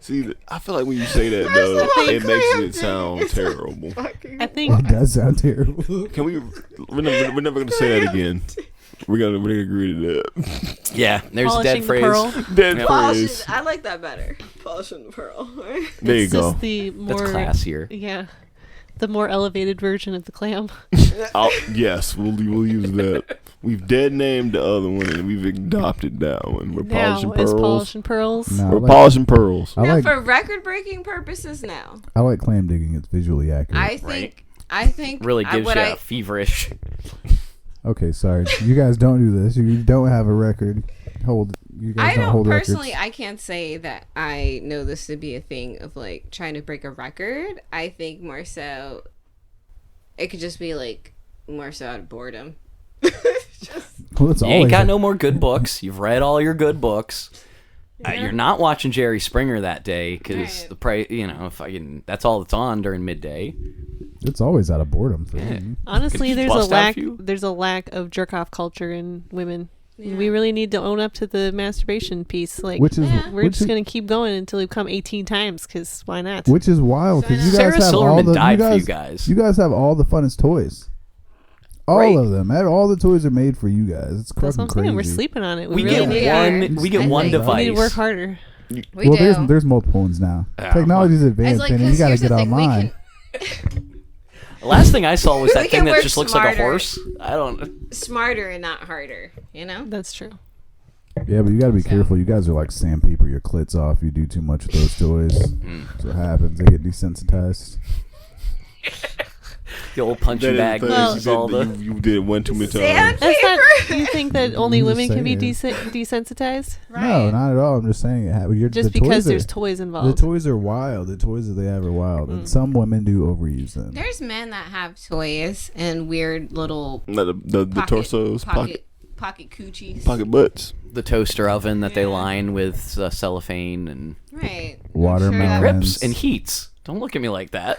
See, I feel like when you say that though, it makes it sound terrible. I think It does sound terrible. Can we? We're never gonna say that again. We're gonna agree to that. Yeah, there's a dead polishing the phrase. pearl. Dead Polishing, phrase. I like that better. Polishing the pearl. There you it's go. just the more That's classier. Yeah, the more elevated version of the clam. Yes, we'll use that. We've dead named the other one and we've adopted that one. We're polishing Now is pearls. polishing pearls. No, We're polishing pearls. I No, like for record-breaking purposes, no. I like clam digging. It's visually accurate. I think Really gives what you I- a feverish. Okay, sorry. You guys don't do this. You don't have a record. You guys I don't don't hold personally. records. I can't say that I know this to be a thing of like trying to break a record. I think more so, it could just be like more so out of boredom. Well, it's You ain't always got no more good books. You've read all your good books. You're not watching Jerry Springer that day because Right. the price, that's all that's on during midday. It's always out of boredom for Yeah. me. Honestly, Could there's a bust out a lack. few. There's a lack of jerk off culture in women. Yeah. We really need to own up to the masturbation piece. Like, Which is we're which just is, gonna keep going until we come 18 times. Because why not? which is wild because you guys Sarah have all Silverman the died you for guys, you guys. You guys have all the funnest toys. All Right. of them. All the toys are made for you guys. It's That's what fucking I'm crazy. saying. We're sleeping on it. We really get need. are. one. We get I one think- We device. need to work harder. We well, do. there's multiple ones now. Yeah. Technology's It's advancing, like, and you 'cause got to here's get the thing, we online. The last thing I saw was We that can thing that work just looks like a smarter. horse. I don't. Smarter and not harder. You know. That's true. Yeah, but you got to be careful. You guys are like sandpaper your clits off. You do too much with those toys. That's what happens. They get desensitized. The old punching bag loses all the. You did it one too many times. That's not. You think that only I'm just women can be saying. desensitized? No, not at all. I'm just saying Just the because toys there's are, toys the involved. toys are wild. The toys that they have are wild, and some women do overuse them. There's men that have toys and weird little The torsos, pocket coochies. pocket butts. The toaster oven that they line with cellophane and Right. Watermelon. grips and heats. Don't look at me like that.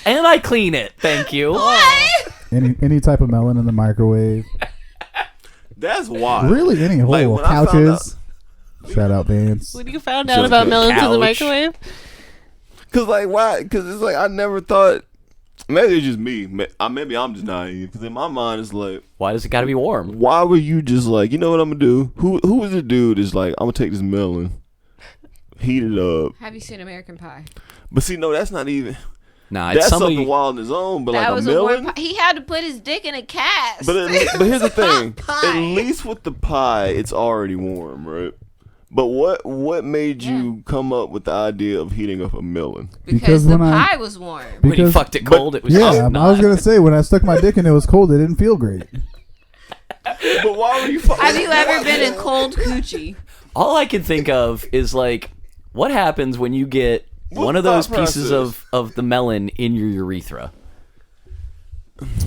And I clean it. Thank you. Any type of melon in the microwave. That's wild. Really, any whole Like, when I found couches. Shout out Vance. When you found out about melons in the couch. microwave, Cause like why? Cause it's like I never thought. Maybe it's just me. Maybe I'm just naive. Cause in my mind it's like, Why does it got to be warm? why were you just like, you know what I'm gonna do? Who was the dude? Is like, I'm gonna take this melon, heat it up. Have you seen American Pie? But see, no, that's not even. Nah, it's That's somebody. something wild on his own. But That like was a a melon. warm pie. He had to put his dick in a cast. But here's the thing. Pie. At least with the pie, it's already warm, right? But what made you come up with the idea of heating up a melon? because Because the when I- pie was warm. When he Because- fucked it cold, it was Yeah, just I not. was gonna say when I stuck my dick in, it was cold. It didn't feel great. But why were you? Have you ever been in cold coochie? All I can think of is like, what happens when you get What one of those thought pieces process? of the melon in your urethra?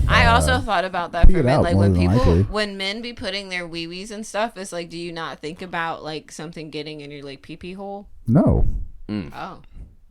I also thought about that pee for it men. out Like more when than people, likely. when men be putting their wee wees and stuff, it's like, do you not think about like something getting in your like pee pee hole? No, Oh,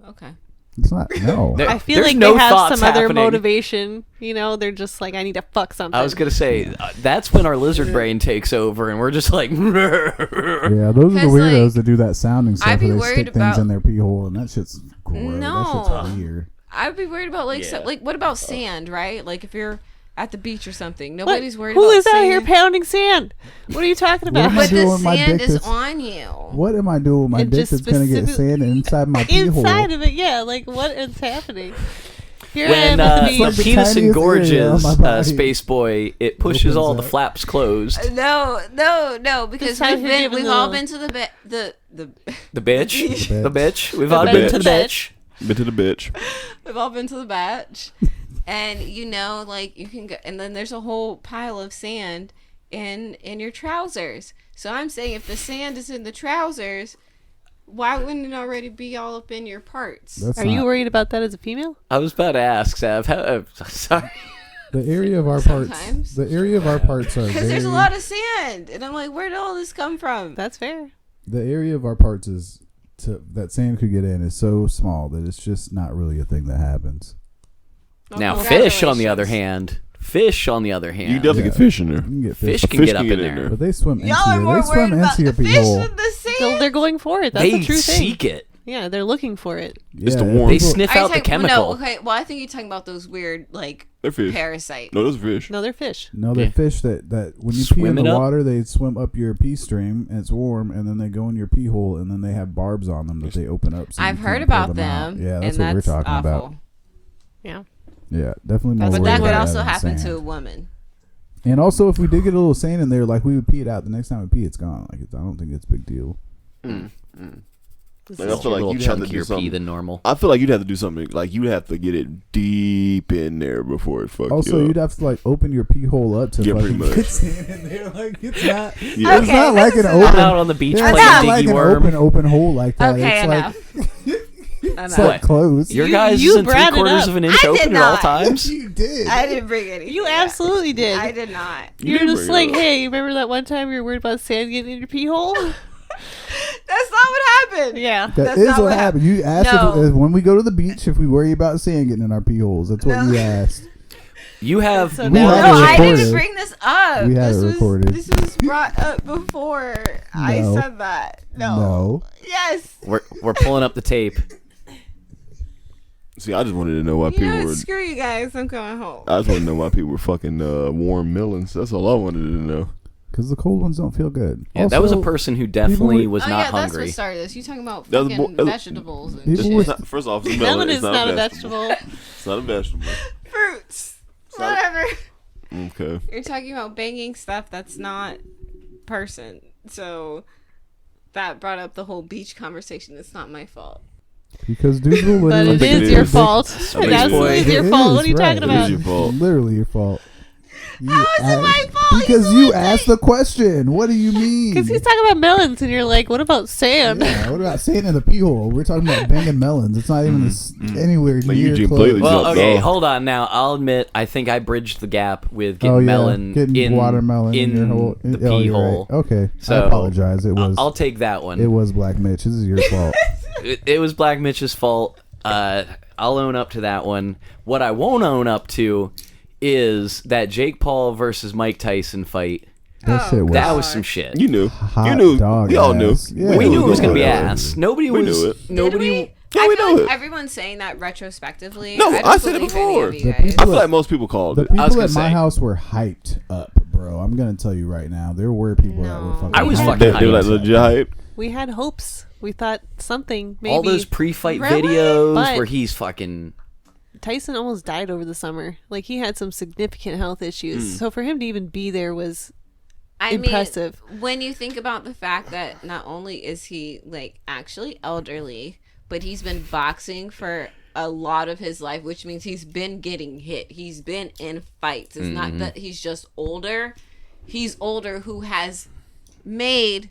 okay. it's not. No. There- I feel there's like no they have thoughts some other happening. motivation. You know, they're just like, I need to fuck something. I was gonna say that's when our lizard brain takes over, and we're just like, Yeah, those are the 'Cause, weirdos like, that do that sounding stuff I'd be where they worried stick things about- in their pee hole, and that shit's gross. No. That shit's weird. I'd be worried about like Yeah. like what about sand, right? Like if you're at the beach or something, What? nobody's worried Who about is out sand. here pounding sand? What are you talking What about? am I But doing the with my sand dick is that's- on you. What am I doing with my And dick just that's gonna get specific- sand inside my pee hole? Inside of it, yeah. Like, what is happening? Here I when am at the the beach. Like the penis tiniest area of engorges my body. Space Boy, it pushes Opens all the up. flaps closed. No, because This time we've you're giving we've all the- been to the The bitch, the bitch. We've all The been to the bitch. bitch. Been to the bitch. we've all been to the batch, and you know, like you can go, and then there's a whole pile of sand in your trousers. So I'm saying, if the sand is in the trousers, why wouldn't it already be all up in your parts? That's Are you not- worried about that as a female? I was about to ask, Sav. Sorry. The area of our parts. Sometimes. The area of our parts are Because there's a very- lot of sand, and I'm like, where did all this come from? That's fair. The area of our parts is that sand could get in is so small that it's just not really a thing that happens. Well, Now, fish on the other congratulations. hand, You definitely Yeah. get fish in there. You can get fish fish, can Fish get can up get in in there. but they swim into Y'all are your. more They swim worried about into your the pee fish hole. than the sand. They're going for it. That's They the true thing. seek it. Yeah, they're looking for it. It's the Yeah, warm. They people- sniff Are you out the talking- chemical. No, okay. Well, I think you're talking about those weird, like, They're fish. parasite. No, those are fish. No, they're fish. No, they're Yeah. fish that when you pee in Swimming the up? water, they swim up your pee stream and it's warm, and then they go in your pee hole, and then they have barbs on them that they open up. So I've you heard can't pull about out. them. Yeah, that's and what we're that's talking awful. about. Yeah. Yeah, definitely more. That's But worried that about could that also than happen sand. to a woman. And also, if we did get a little sand in there, like we would pee it out. The next time we pee, it's gone. Like I don't think it's a big deal. This Like, is I feel like a little you'd have to do chunkier pee something. than normal. I feel like you'd have to do something. Like you'd have to get it deep in there before it fuck Also, you you'd up. have to like open your pee hole up to Yeah, pretty fucking much. get sand in there. Like it's not. Yeah. It's not like an I'm open. out on the beach Yeah, playing it's not diggy like an worm. open hole like that. Okay, it's enough. like it's Enough. like closed. Your You- guys you isn't brought it 3/4 up. of an inch I did open at all not. times. You did. I didn't bring anything. You up. absolutely did. I did not. You You're did just bring it like, up. hey, you remember that one time you were worried about sand getting in your pee hole? That's not what happened. Yeah. That That's is not what what happened. You asked No. if when we go to the beach if we worry about sand getting in our pee holes. That's what No. you asked. You have So We now- had No, it I didn't recorded. bring this up. We had this it was, recorded. This was brought up before I No. said that. No. No. Yes. we're pulling up the tape. See, I just wanted to know why You people know what? were. Screw you guys. I'm going home. I just want to know why people were fucking warm melons. That's all I wanted to know. Because the cold ones don't feel good. Yeah, that was a Also, person who definitely was Oh not yeah, that's hungry. what started this. You talking about That was fucking bo- vegetables and People shit. were- It's not, first off, it's a Melon melon. is It's not a vegetable. vegetable. It's not a vegetable. fruits. not- Whatever. Okay. You're talking about banging stuff that's not person. So that brought up the whole beach conversation. It's not my fault. Because dudes will But literally. it is your fault. It absolutely is your fault. What are you talking about? It is your fault. Literally your fault. How is it my fault? Because you asked the question. What do you mean? Because he's talking about melons, and you're like, what about sand? Yeah, what about sand in the pee hole? We're talking about banging melons. It's not even anywhere Like near Eugene close. Playley. Well, okay, off. hold on now. I'll admit, I think I bridged the gap with getting getting watermelon in your hole. the pee you're hole. right. Okay, So, I apologize. It was. I'll take that one. It was Black Mitch. This is your fault. It was Black Mitch's fault. I'll own up to that one. What I won't own up to is that Jake Paul versus Mike Tyson fight. That shit was. That was some shit. You knew. Hot You knew. dog We all knew. ass. Yeah. We knew it was going to be Yeah. ass. Nobody We was. knew it. Nobody. Yeah, we I feel know like it. everyone's saying that retrospectively. No, don't I said it believe before. any of you The guys. people I feel like most people called The it. I was people gonna at my say. house were hyped up, bro. I'm gonna tell you right now, there were people that were No. fucking. I was hyped fucking up. They were like legit hype. We had hopes. We thought something, maybe. All those pre-fight Really? videos But- where he's fucking. Tyson almost died over the summer. Like, he had some significant health issues. So for him to even be there was impressive. mean, when you think about the fact that not only is he like actually elderly, but he's been boxing for a lot of his life, which means he's been getting hit. He's been in fights. It's not that he's just older. He's older who has made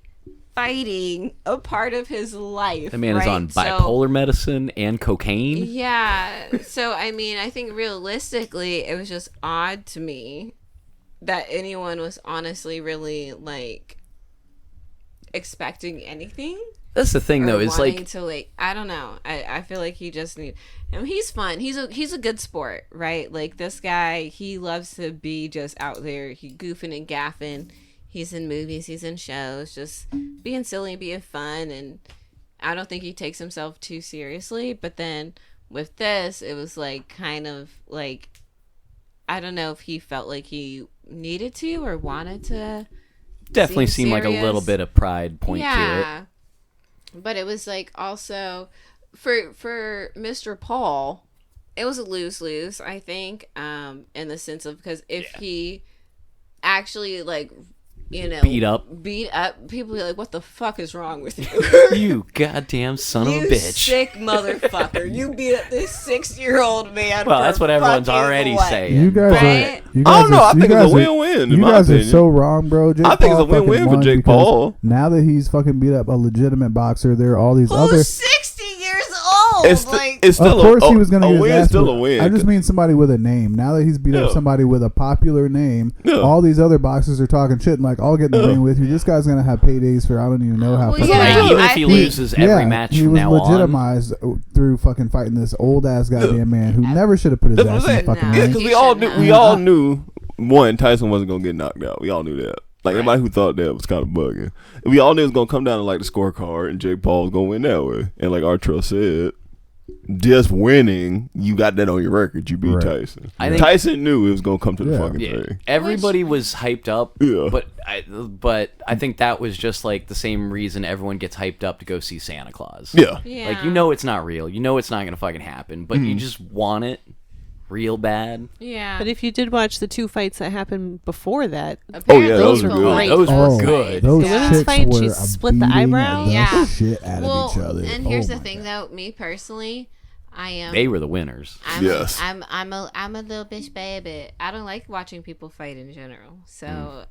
fighting a part of his life. The man is right? on So- bipolar medicine and cocaine. yeah. So, I mean, I think realistically, it was just odd to me that anyone was honestly really, like, expecting anything. That's the thing, though. Or Is wanting like to, like, I don't know. I feel like he just need. And he's fun. He's a good sport, right? Like, this guy, he loves to be just out there. He goofing and gaffing. He's in movies. He's in shows. Just being silly and being fun. And I don't think he takes himself too seriously. But then with this, it was like kind of like, I don't know if he felt like he needed to or wanted to. definitely seem seemed like a little serious. bit of pride point to it. But it was like also for Mr. Paul, it was a lose-lose, I think, in the sense of because if he actually like, you know, Beat up, people be like, what the fuck is wrong with you? you goddamn son of You a bitch. sick motherfucker. You beat up this 6-year-old man. Well, for that's what everyone's fucking already what? saying. You guys Right? are. You I guys don't know. are- I you think it's a guys are- win-win. In You my guys are opinion. so wrong, bro. Jake I think it's a Paul fucking win-win for won Jake because Paul. Now that he's fucking beat up a legitimate boxer, there are all these other. Who's 60 years old? It's still Of course, he was going to a get his win. ass Still a whooped. win. I just mean somebody with a name. Now that he's beat up Yeah. somebody with a popular name, Yeah. all these other boxers are talking shit and like, I'll get in the Yeah. ring with you. This guy's going to have paydays for I don't even know how. Well, fucking yeah, Right, even if he I loses every match he from was now on. legitimized through fucking fighting this old ass goddamn man who never should have put his That's what ass I'm in the saying. fucking No. Yeah, ring. because He we all shouldn't knew. We have. all knew one Tyson wasn't gonna get knocked out. We all knew that. Like anybody who thought that was kind of bugging. We all knew it was gonna come down to like the scorecard, and Jake Paul was gonna win that way. And like Artrell said, just winning, you got that on your record. You beat Right. Tyson. I think- Tyson knew it was gonna come to the Yeah. fucking Yeah, thing. everybody was hyped up. Yeah. But I think that was just like the same reason everyone gets hyped up to go see Santa Claus. Yeah. Yeah. Like, you know it's not real. You know it's not gonna fucking happen. But you just want it real bad. Yeah. But if you did watch the 2 fights that happened before that, Apparently yeah, those were people good. Those were Oh, good. those The women's chicks fight, were she a split the beating eyebrow. the Yeah. shit out well, of each other. and here's Oh the my thing, God. though. Me personally, I am. They were the winners. Yes. I'm a little bitch baby. I don't like watching people fight in general. So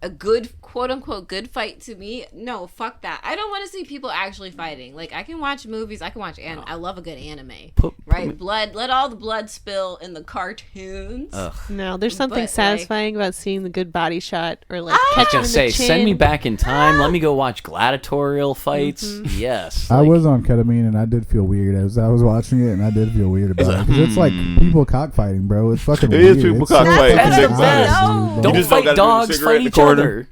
a good quote unquote good fight to me. No, fuck that. I don't want to see people actually fighting. Like, I can watch movies. I can watch I love a good anime. Right, blood. Let all the blood spill in the cartoons. no, there's something But, like- satisfying about seeing the good body shot or like I was catching gonna the say, chin. send me back in time. Let me go watch gladiatorial fights. Yes. I Like, was on ketamine and I did feel weird as I was watching it, and I did feel weird about it because it's like people cockfighting, bro. It's fucking It weird. is people It's cockfighting. That's the fucking best. odd, dude. Don't You just don't fight gotta do the dogs. cigarette Fight in the each corner. other.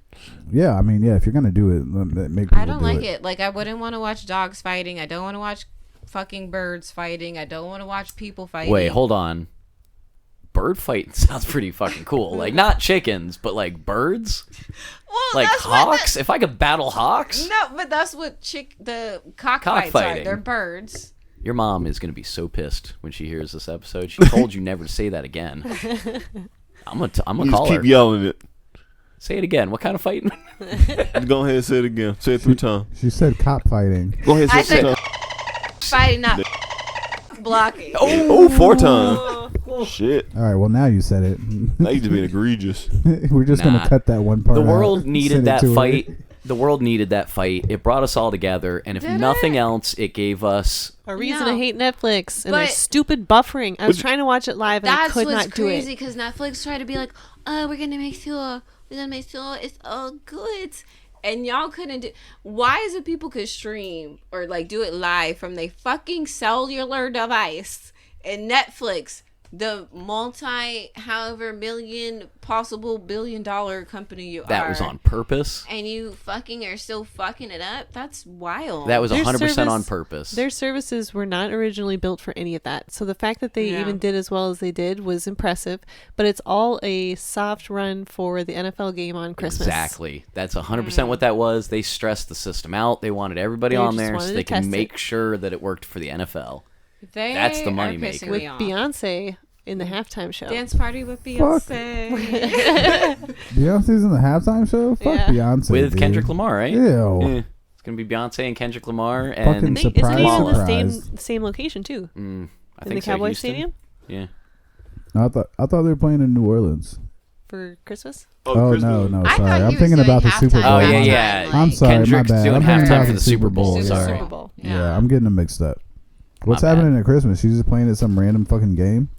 Yeah, I mean, yeah, if you're gonna do it, make people I don't do like it. Like, I wouldn't want to watch dogs fighting. I don't want to watch fucking birds fighting. I don't want to watch people fighting. Wait, hold on. Bird fighting sounds pretty fucking cool. Like, not chickens, but like birds. Well, Like that's what hawks. If I could battle hawks, No, but that's what the cockfights are. Cockfighting. They're birds. your mom is gonna be so pissed when she hears this episode. She told you never to say that again. I'm gonna You call just her. keep yelling it. Say it again. What kind of fighting? Go ahead and say it again. Say it 3 times. She said cop fighting. Go ahead and say it 3 times. She said cop fighting. Go ahead and say I it 3 said- times. fighting, not blocking. Oh, 4 times. Shit. All right, well now you said it. Now you just being egregious. We're just gonna cut that one part. The out, world needed send it that to her. fight. The world needed that fight. It brought us all together, and if Did nothing it? else, it gave us. A reason No. to hate Netflix and their But- stupid buffering. I was trying to watch it live and I That's could what's not do crazy it. because Netflix tried to be like, oh, we're gonna make sure it's all good, and y'all couldn't do. Why is it people could stream or like do it live from their fucking cellular device, and Netflix, the however million possible $1 billion company you That are, was on purpose. and you fucking are still fucking it up? That's wild. That was Their 100% on service- purpose. Their services were not originally built for any of that. So the fact that they Yeah. even did as well as they did was impressive. But it's all a soft run for the NFL game on Christmas. Exactly. That's 100% what that was. They stressed the system out. They wanted everybody They on just there wanted so to they test can make it. sure that it worked for the NFL. They That's the are money pissing maker. With me off. Beyonce in the halftime show. Dance party with Beyonce. Beyonce's in the halftime show. Fuck Yeah. Beyonce With dude. Kendrick Lamar, right? Ew. Yeah. It's going to be Beyonce and Kendrick Lamar. Fucking And I think, isn't Surprise, it in the surprise. same location too? I In think the so, Cowboys Houston. Stadium Yeah. No, I thought they were playing in New Orleans. for Christmas? Oh, Christmas. no, I sorry. thought he I'm was thinking doing about the Super halftime Bowl. Oh, yeah, that yeah. time, I'm like- sorry, Kendrick's my bad. doing I'm thinking halftime about for the the Super Bowl. Super Sorry. Bowl. Bowl. Yeah, I'm getting them mixed up. What's bad. happening at Christmas? She's just playing at some random fucking game.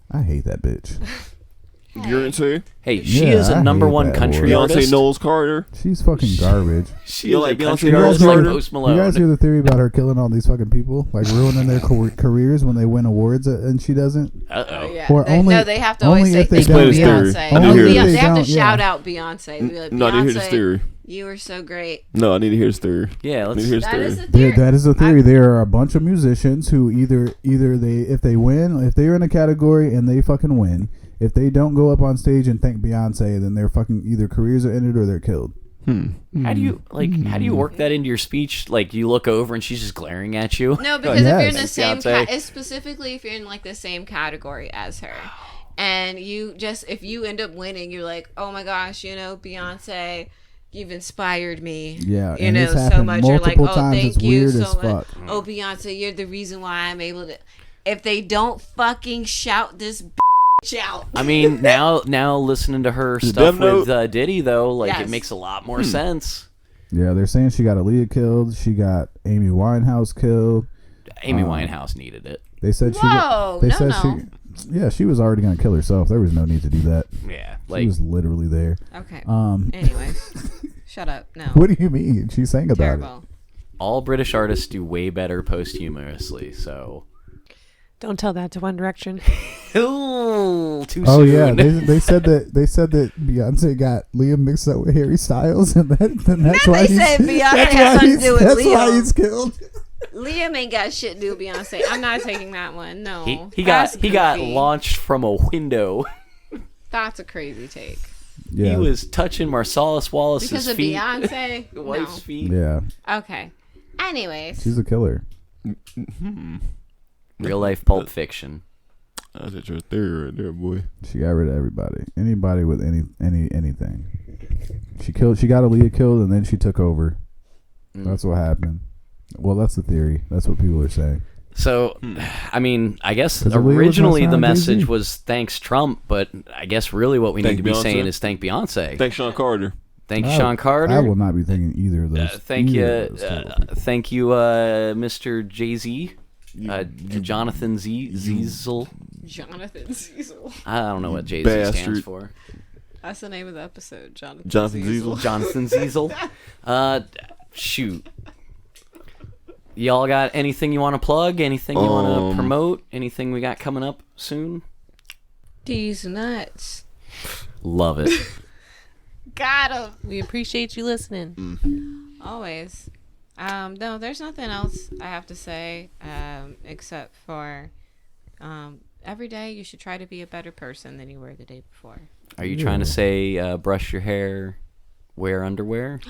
I hate that bitch. Beyonce. Hey, she Yeah, is a I number hate one that country word. Beyonce artist. Knowles Carter. She's fucking garbage. She You is like a Beyonce country Knowles artist like Carter? Post You Malone. guys hear the theory about her killing all these fucking people, like ruining their careers when they win awards and she doesn't? Uh-oh. Yeah. Or only- they have to only always say if they thank you, don't- Explain his Beyonce. theory. I need to hear They this. have to Don't- shout yeah. out Beyonce. They'll be like, No, I need to hear this Beyonce, theory. you were so great. No, I need to hear this theory. Yeah, I need to hear let's. this That is theory. the theory. That is the theory. There are a bunch of musicians who either they if they win, if they're in a category and they fucking win, if they don't go up on stage and thank Beyonce, then their fucking either careers are ended or they're killed. How do you work that into your speech? Like, you look over and she's just glaring at you? No, because if you're in the Yes. same, Beyonce. it's specifically if you're in like the same category as her, and you just if you end up winning, you're like, oh my gosh, Beyonce, you've inspired me. Yeah, you and know it's so happened much. You're like, multiple oh, times. thank It's you weird so as much. fuck. Oh, Beyonce, you're the reason why I'm able to. If they don't fucking shout this out. I mean, now listening to her Is stuff Dev with Diddy, though, like, Yes. it makes a lot more sense. Yeah, they're saying she got Aaliyah killed. She got Amy Winehouse killed. Amy Winehouse needed it. They said Whoa, They no, said no. Yeah, she was already gonna kill herself. There was no need to do that. Yeah, She like, was literally there. Okay. Um, Anyways, shut up. No. what do you mean? She sang about Terrible. all British artists do way better posthumously, so... Don't tell that to One Direction. Ooh, too it. Oh soon. yeah, they said that Beyonce got Liam mixed up with Harry Styles, and that's why they he's said Beyonce that's has why something to he's- do with that's why Liam. he's killed. Liam ain't got shit to do with Beyonce. I'm not taking that one. No. He That's got goofy. launched from a window. That's a crazy take. Yeah, He was touching Marsalis Wallace's Because of feet. Beyonce? Wife's No. feet. yeah, Okay. Anyways. she's a killer. Real life Pulp Fiction. That's your theory right there, boy. She got rid of everybody, anybody with anything. She got Aaliyah killed, and then she took over. That's what happened. Well, that's the theory. That's what people are saying. So, I mean, I guess 'Cause Aaliyah was originally messing the around with Jay-Z. message was thanks Trump, but I guess really what we Thank need to be Beyonce. saying is thank Beyonce. Thanks, Sean Carter. Thank I- Sean Carter. I will not be thinking either of those. Thank you, either of those terrible people. thank you, Mr. Jay-Z, Jonathan Zeesal. Jonathan Zeesal. I don't know what Jay-Z Bastard. stands for. That's the name of the episode. Jonathan Zeesal. Jonathan Zeesal. Shoot. Y'all got anything you want to plug? Anything you want to promote? Anything we got coming up soon? These nuts. Love it. Got him. We appreciate you listening. Always. No, there's nothing else I have to say except for every day you should try to be a better person than you were the day before. Are you trying to say brush your hair, wear underwear?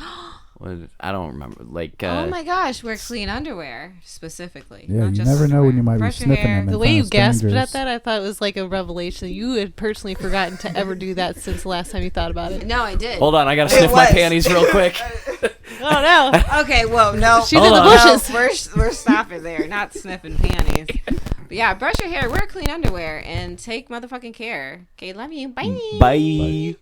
I don't remember. Like, oh my gosh, wear clean underwear specifically. Yeah, not you just never know when underwear. you might Brush be your sniffing hair. them. in The way front you of gasped strangers. at that, I thought it was like a revelation. You had personally forgotten to ever do that since the last time you thought about it. No, I did. hold on, I gotta sniff my was. panties real quick. Oh no! Okay, well, no. She's in the bushes. We're stopping there, not sniffing panties. But yeah, brush your hair, wear clean underwear, and take motherfucking care. Okay, love you. Bye. Bye.